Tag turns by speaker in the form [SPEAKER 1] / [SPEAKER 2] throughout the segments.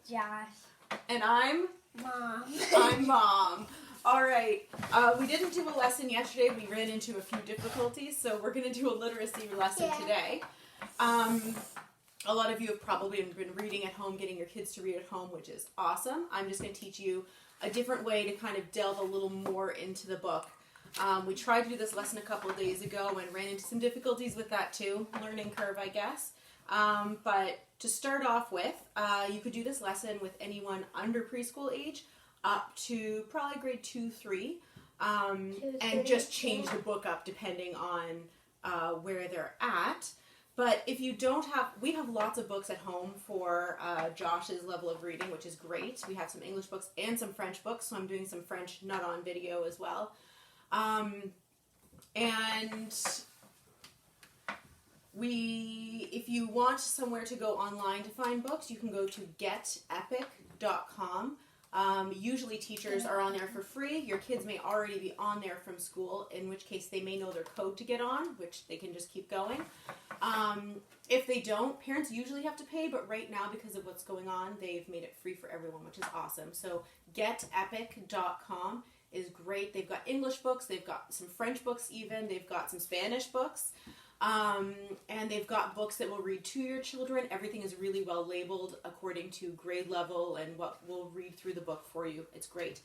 [SPEAKER 1] Josh.
[SPEAKER 2] And I'm
[SPEAKER 1] Mom.
[SPEAKER 2] I'm Mom. All right. We didn't do a lesson yesterday. We ran into a few difficulties, so we're going to do a literacy lesson today. A lot of you have probably been reading at home, getting your kids to read at home, which is awesome. I'm just going to teach you a different way to kind of delve a little more into the book. We tried to do this lesson a couple of days ago and ran into some difficulties with that too. Learning curve, I guess. But to start off with, you could do this lesson with anyone under preschool age up to probably grade 2, 3, and just change the book up depending on where they're at. But if you don't have, we have lots of books at home for Josh's level of reading, which is great. We have some English books and some French books, so I'm doing some French not on video as well. If you want somewhere to go online to find books, you can go to getepic.com. Usually teachers are on there for free. Your kids may already be on there from school, in which case they may know their code to get on, which they can just keep going. If they don't, parents usually have to pay, but right now, because of what's going on, they've made it free for everyone, which is awesome. So getepic.com is great. They've got English books, they've got some French books even, they've got some Spanish books, and they've got books that will read to your children. Everything is really well labeled according to grade level and what will read through the book for you. It's great.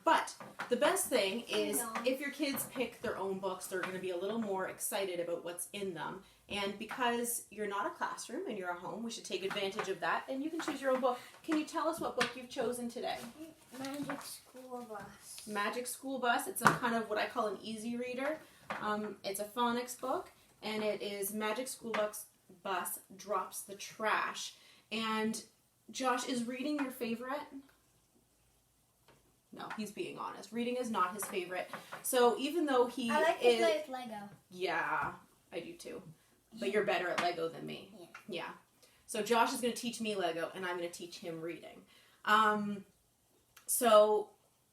[SPEAKER 2] But the best thing is if your kids pick their own books, they're going to be a little more excited about what's in them. And because you're not a classroom and you're at home, we should take advantage of that. And you can choose your own book. Can you tell us what book you've chosen today?
[SPEAKER 1] Magic School Bus.
[SPEAKER 2] Magic School Bus. It's a kind of what I call an easy reader. It's a phonics book, and it is Magic School Bus Drops the Trash. And Josh, is reading your favorite? No, he's being honest. Reading is not his favorite. So even though he
[SPEAKER 1] I like to play with Lego.
[SPEAKER 2] Yeah, I do too. But you're better at Lego than me. Yeah. So Josh is going to teach me Lego, and I'm going to teach him reading. So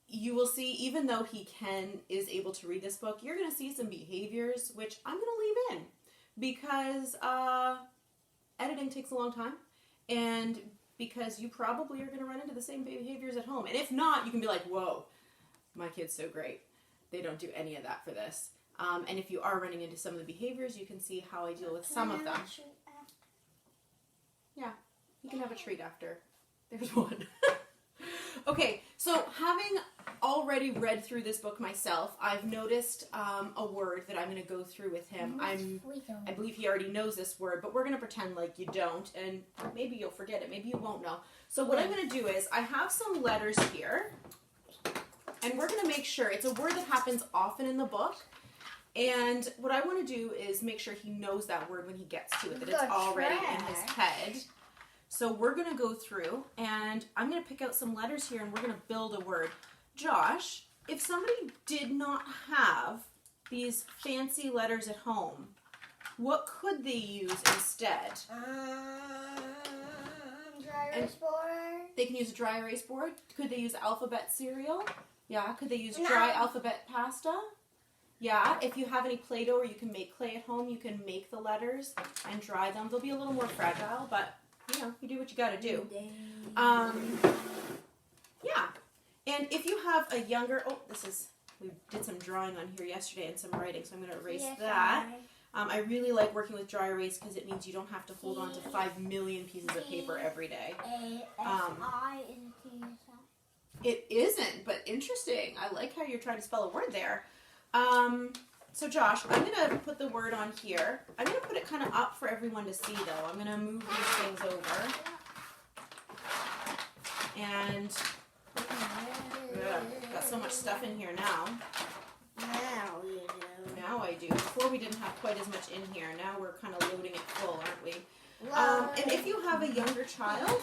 [SPEAKER 2] you will see, even though he is able to read this book, you're going to see some behaviors, which I'm going to leave in. Because editing takes a long time. And because you probably are going to run into the same behaviors at home. And if not, you can be like, whoa, my kid's so great. They don't do any of that for this. And if you are running into some of the behaviors, you can see how I deal with some of them. Yeah, you can have a treat after. There's one. Okay, so having already read through this book myself, I've noticed a word that I'm going to go through with him. I believe he already knows this word, but we're going to pretend like you don't, and maybe you'll forget it. Maybe you won't know. So what I'm going to do is I have some letters here, and we're going to make sure it's a word that happens often in the book. And what I want to do is make sure he knows that word when he gets to it, that it's already in his head. So we're going to go through, and I'm going to pick out some letters here, and we're going to build a word. Josh, if somebody did not have these fancy letters at home, what could they use instead?
[SPEAKER 1] Dry erase board.
[SPEAKER 2] They can use a dry erase board. Could they use alphabet cereal? Yeah. Could they use dry alphabet pasta? Yeah, if you have any Play-Doh or you can make clay at home, you can make the letters and dry them. They'll be a little more fragile, but, you know, you do what you got to do. Yeah, and if you have a younger, we did some drawing on here yesterday and some writing, so I'm going to erase that. I really like working with dry erase because it means you don't have to hold on to 5 million pieces of paper every day. It isn't, but interesting. I like how you're trying to spell a word there. So Josh, I'm going to put the word on here. I'm going to put it kind of up for everyone to see, though. I'm going to move these things over. And got so much stuff in here now.
[SPEAKER 1] Now you do.
[SPEAKER 2] Now I do. Before we didn't have quite as much in here. Now we're kind of loading it full, aren't we? And if you have a younger child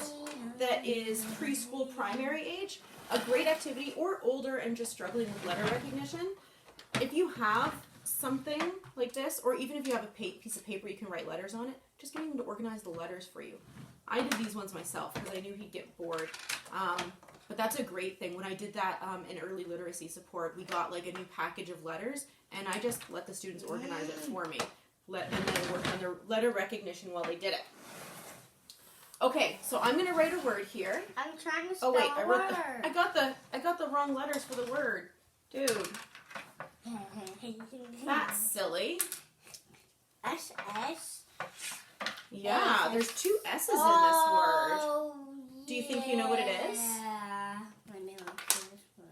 [SPEAKER 2] that is preschool primary age, a great activity, or older and just struggling with letter recognition, if you have something like this, or even if you have a piece of paper you can write letters on it, just getting them to organize the letters for you. I did these ones myself because I knew he'd get bored. But that's a great thing. When I did that in early literacy support, we got like a new package of letters, and I just let the students organize it for me. And then work on their letter recognition while they did it. Okay, so I'm gonna write a word here.
[SPEAKER 1] I'm trying to spell
[SPEAKER 2] Oh wait,
[SPEAKER 1] a
[SPEAKER 2] I
[SPEAKER 1] word.
[SPEAKER 2] got the wrong letters for the word. Dude, that's silly.
[SPEAKER 1] S.
[SPEAKER 2] Yeah, there's two S's in this word. Do you think you know what it is?
[SPEAKER 1] Yeah. Let me look for this word.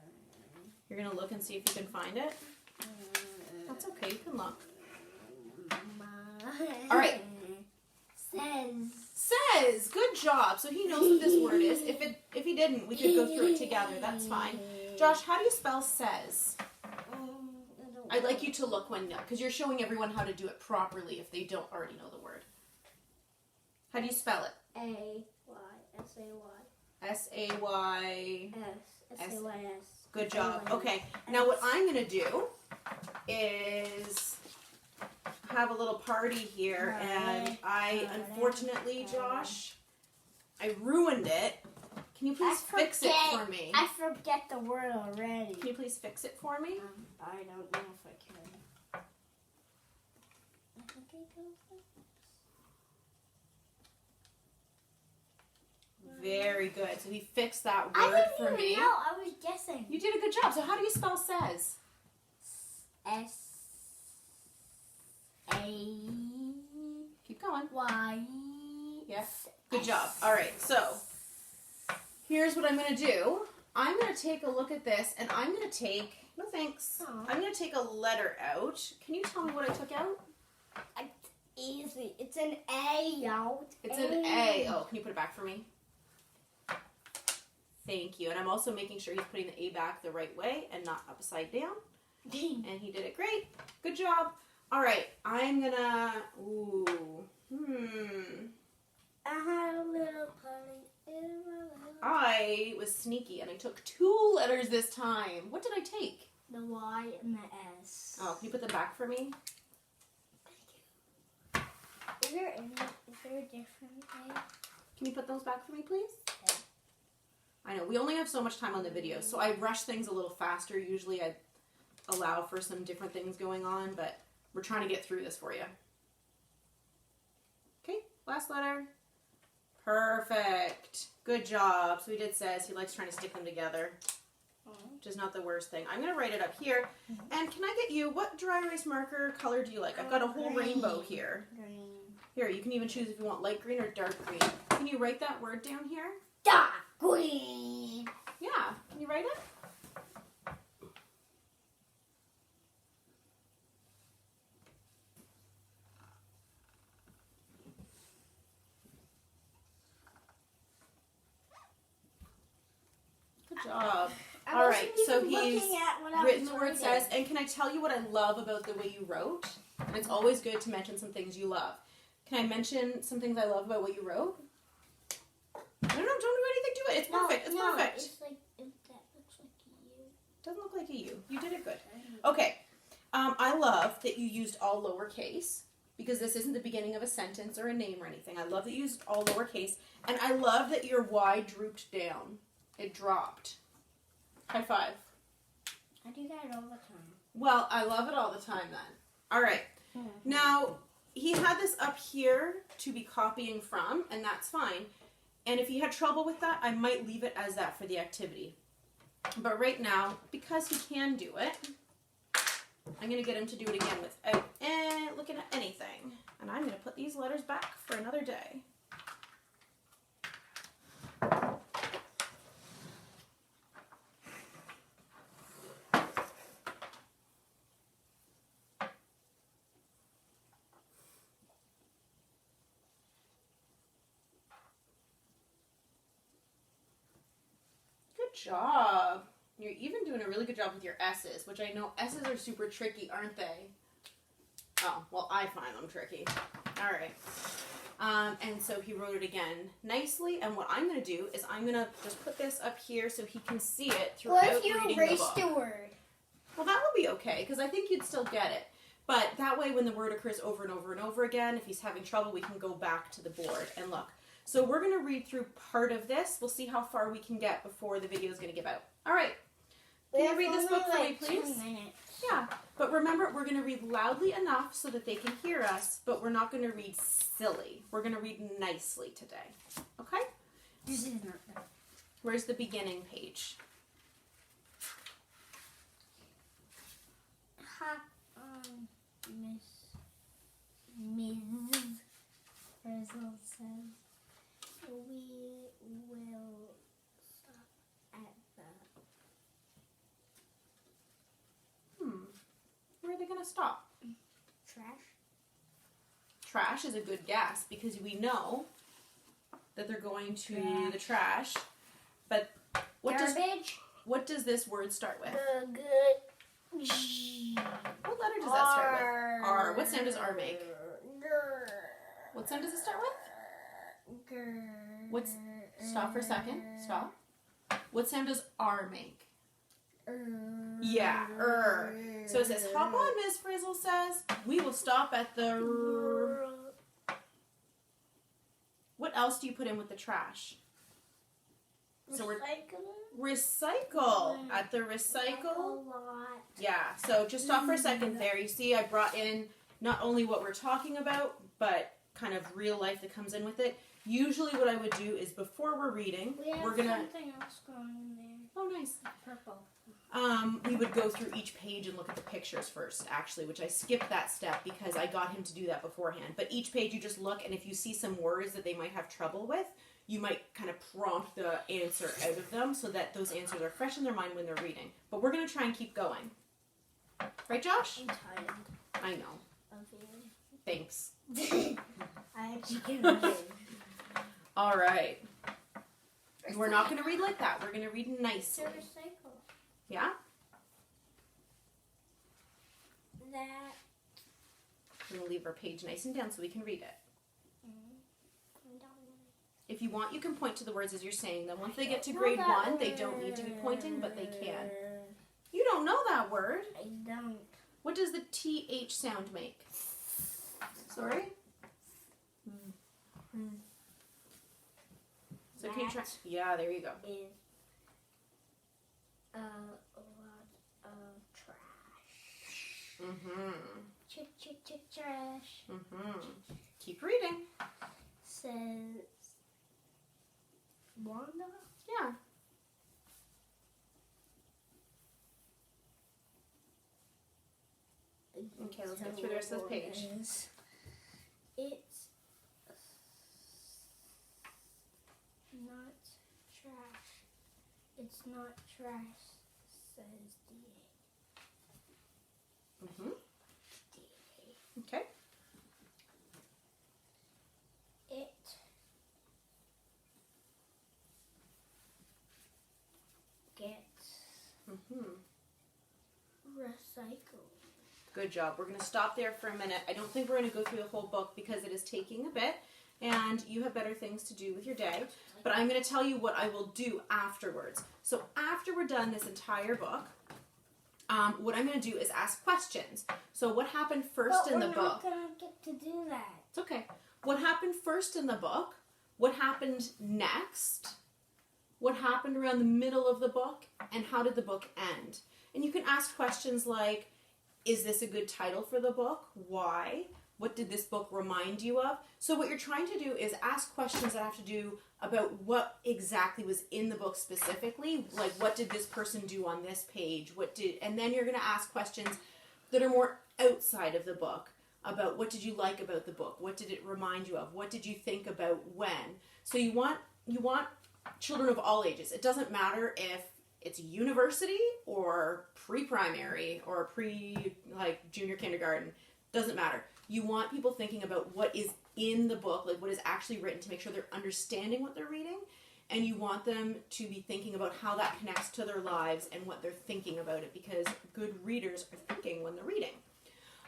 [SPEAKER 2] You're gonna look and see if you can find it. That's okay, you can look. All right. Says. Good job. So he knows what this word is. If he didn't, we could go through it together. That's fine. Josh, how do you spell says? I'd like you to look because you're showing everyone how to do it properly if they don't already know the word. How do you spell it?
[SPEAKER 1] A-Y-S-A-Y.
[SPEAKER 2] S-A-Y.
[SPEAKER 1] S-A-Y-S.
[SPEAKER 2] Good job. Okay. Now what I'm going to do is have a little party here, and I, unfortunately, Josh, I ruined it. Can you please fix it for me?
[SPEAKER 1] I forget the word already.
[SPEAKER 2] Can you please fix it for me?
[SPEAKER 1] I don't know if I can. I think it goes like this.
[SPEAKER 2] Very good. So he fixed that
[SPEAKER 1] I
[SPEAKER 2] word
[SPEAKER 1] didn't
[SPEAKER 2] for
[SPEAKER 1] even
[SPEAKER 2] me.
[SPEAKER 1] know. I was guessing.
[SPEAKER 2] You did a good job. So how do you spell says?
[SPEAKER 1] S-A.
[SPEAKER 2] Keep going.
[SPEAKER 1] Y.
[SPEAKER 2] Yes. Good job. All right. So here's what I'm going to do. I'm going to take a look at this, and I'm going to take, no thanks, I'm going to take a letter out. Can you tell me what I took out?
[SPEAKER 1] It's easy. It's an A out.
[SPEAKER 2] It's an A. Oh, can you put it back for me? Thank you. And I'm also making sure he's putting the A back the right way and not upside down. And he did it great. Good job. All right. I'm going to,
[SPEAKER 1] I had a little party in my life.
[SPEAKER 2] I was sneaky, and I took 2 letters this time. What did I take?
[SPEAKER 1] The Y and the S.
[SPEAKER 2] Oh, can you put them back for me?
[SPEAKER 1] Is there a different way?
[SPEAKER 2] Can you put those back for me, please?
[SPEAKER 1] Yeah.
[SPEAKER 2] I know, we only have so much time on the video, so I rush things a little faster. Usually I allow for some different things going on, but we're trying to get through this for you. Okay, last letter. Perfect. Good job. So he did says he likes trying to stick them together, which is not the worst thing. I'm going to write it up here. And can I get you, what dry erase marker color do you like? I've got a whole rainbow here.
[SPEAKER 1] Green.
[SPEAKER 2] Here, you can even choose if you want light green or dark green. Can you write that word down here?
[SPEAKER 1] Dark green.
[SPEAKER 2] Yeah. Can you write it? Good job. All right, so he's written the word says, and can I tell you what I love about the way you wrote? And it's always good to mention some things you love. Can I mention some things I love about what you wrote? No, don't do anything to it. It's perfect. It's perfect.
[SPEAKER 1] It's like, that looks like you.
[SPEAKER 2] Doesn't look like a U. You did it good. Okay. I love that you used all lowercase, because this isn't the beginning of a sentence or a name or anything. I love that you used all lowercase, and I love that your Y drooped down. It dropped. High five.
[SPEAKER 1] I do that all the time.
[SPEAKER 2] Well, I love it all the time then. All right. Now, he had this up here to be copying from, and that's fine. And if he had trouble with that, I might leave it as that for the activity. But right now, because he can do it, I'm going to get him to do it again without looking at anything. And I'm going to put these letters back for another day. Good job. You're even doing a really good job with your S's, which I know S's are super tricky, aren't they? Oh, well, I find them tricky. All right. And so he wrote it again nicely, and what I'm going to do is I'm going to just put this up here so he can see it throughout
[SPEAKER 1] What if you
[SPEAKER 2] reading
[SPEAKER 1] erased
[SPEAKER 2] the book.
[SPEAKER 1] the word?
[SPEAKER 2] Well, that will be okay, because I think you'd still get it. But that way, when the word occurs over and over and over again, if he's having trouble, we can go back to the board and look. So we're going to read through part of this. We'll see how far we can get before the video is going to give out. All right. Can you read this book for me,
[SPEAKER 1] like
[SPEAKER 2] please?
[SPEAKER 1] 2 minutes.
[SPEAKER 2] Yeah, but remember, we're going to read loudly enough so that they can hear us, but we're not going to read silly. We're going to read nicely today. Okay?
[SPEAKER 1] This is not that.
[SPEAKER 2] Where's the beginning page?
[SPEAKER 1] Ms. Frizzle says we will stop at the
[SPEAKER 2] Where are they going to stop?
[SPEAKER 1] trash.
[SPEAKER 2] Trash is a good guess because we know that they're going to the trash. But what does this word start with? What letter does that start with? R. What sound does R make? What sound does it start with? Stop for a second. Stop. What sound does R make? Yeah, So it says, hop on, Miss Frizzle says. We will stop at the What else do you put in with the trash? So we're recycle at the recycle. Yeah, so just stop for a second there. You see, I brought in not only what we're talking about, but kind of real life that comes in with it. Usually what I would do is before we're reading, we're going to...
[SPEAKER 1] something else going in there.
[SPEAKER 2] Oh, nice.
[SPEAKER 1] Purple.
[SPEAKER 2] We would go through each page and look at the pictures first, actually, which I skipped that step because I got him to do that beforehand. But each page you just look, and if you see some words that they might have trouble with, you might kind of prompt the answer out of them so that those answers are fresh in their mind when they're reading. But we're going to try and keep going. Right, Josh?
[SPEAKER 1] I'm tired
[SPEAKER 2] I know.
[SPEAKER 1] of you.
[SPEAKER 2] Thanks.
[SPEAKER 1] I actually can't read.
[SPEAKER 2] All right. We're not going to read like that. We're going to read nicely.
[SPEAKER 1] Recycle.
[SPEAKER 2] Yeah?
[SPEAKER 1] That.
[SPEAKER 2] We're going to leave our page nice and down so we can read it. If you want, you can point to the words as you're saying them. Once they get to grade 1, they don't need to be pointing, but they can. You don't know that word.
[SPEAKER 1] I don't.
[SPEAKER 2] What does the TH sound make? Sorry? So can you try? Yeah, there you go.
[SPEAKER 1] Is a lot of trash. Trash.
[SPEAKER 2] Keep reading.
[SPEAKER 1] Says Wanda.
[SPEAKER 2] Yeah. Okay, let's get through the rest of this page.
[SPEAKER 1] It's not trash. It's not trash, says DA.
[SPEAKER 2] Okay.
[SPEAKER 1] It gets recycled.
[SPEAKER 2] Good job. We're going to stop there for a minute. I don't think we're going to go through the whole book because it is taking a bit, and you have better things to do with your day. But I'm going to tell you what I will do afterwards. So after we're done this entire book, what I'm going to do is ask questions. So what happened first in the book?
[SPEAKER 1] We're not going to get to do that.
[SPEAKER 2] It's okay. What happened first in the book? What happened next? What happened around the middle of the book? And how did the book end? And you can ask questions like, is this a good title for the book? Why? What did this book remind you of? So what you're trying to do is ask questions that have to do about what exactly was in the book specifically. Like, what did this person do on this page? And then you're going to ask questions that are more outside of the book about what did you like about the book? What did it remind you of? What did you think about when? So you want children of all ages. It doesn't matter if it's university or pre-primary or junior kindergarten. Doesn't matter. You want people thinking about what is in the book, like what is actually written, to make sure they're understanding what they're reading. And you want them to be thinking about how that connects to their lives and what they're thinking about it, because good readers are thinking when they're reading.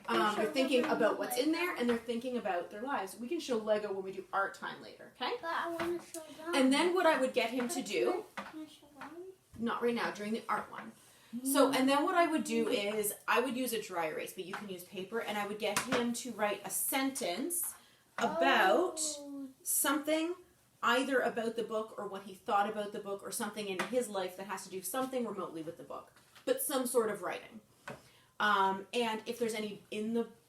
[SPEAKER 2] They're thinking about what's in there, and they're thinking about their lives. We can show Lego when we do art time later, okay?
[SPEAKER 1] But I want to show them.
[SPEAKER 2] And then what I would get him to do,
[SPEAKER 1] Can I show them?
[SPEAKER 2] not right now, during the art one. So, and then what I would do is, I would use a dry erase, but you can use paper, and I would get him to write a sentence about something, either about the book or what he thought about the book, or something in his life that has to do something remotely with the book. but some sort of writing. And if there's any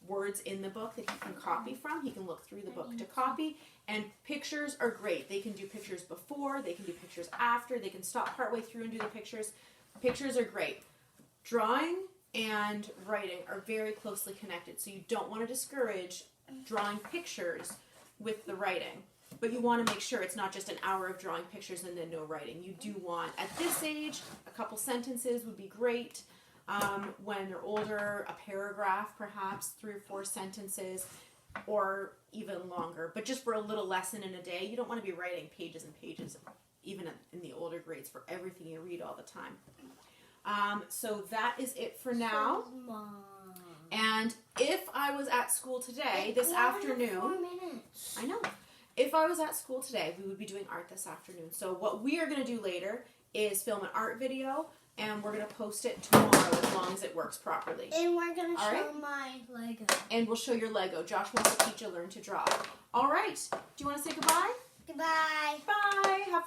[SPEAKER 2] words in the book that he can copy from, he can look through the book to copy. And pictures are great. They can do pictures before, they can do pictures after, they can stop partway through and do the pictures. Pictures are great. Drawing and writing are very closely connected, so you don't want to discourage drawing pictures with the writing. But you want to make sure it's not just an hour of drawing pictures and then no writing. You do want, at this age, a couple sentences would be great. When they're older, a paragraph perhaps, 3 or 4 sentences, or even longer. But just for a little lesson in a day, you don't want to be writing pages and pages, even in the older grades, for everything you read all the time. So that is it for now. And if I was at school today, this afternoon,
[SPEAKER 1] 4 minutes.
[SPEAKER 2] I know. If I was at school today, we would be doing art this afternoon. So what we are going to do later is film an art video, and we're going to post it tomorrow as long as it works properly.
[SPEAKER 1] And we're going to show
[SPEAKER 2] right?
[SPEAKER 1] my Lego.
[SPEAKER 2] And we'll show your Lego. Josh wants to teach you learn to draw. All right. Do you want to say goodbye?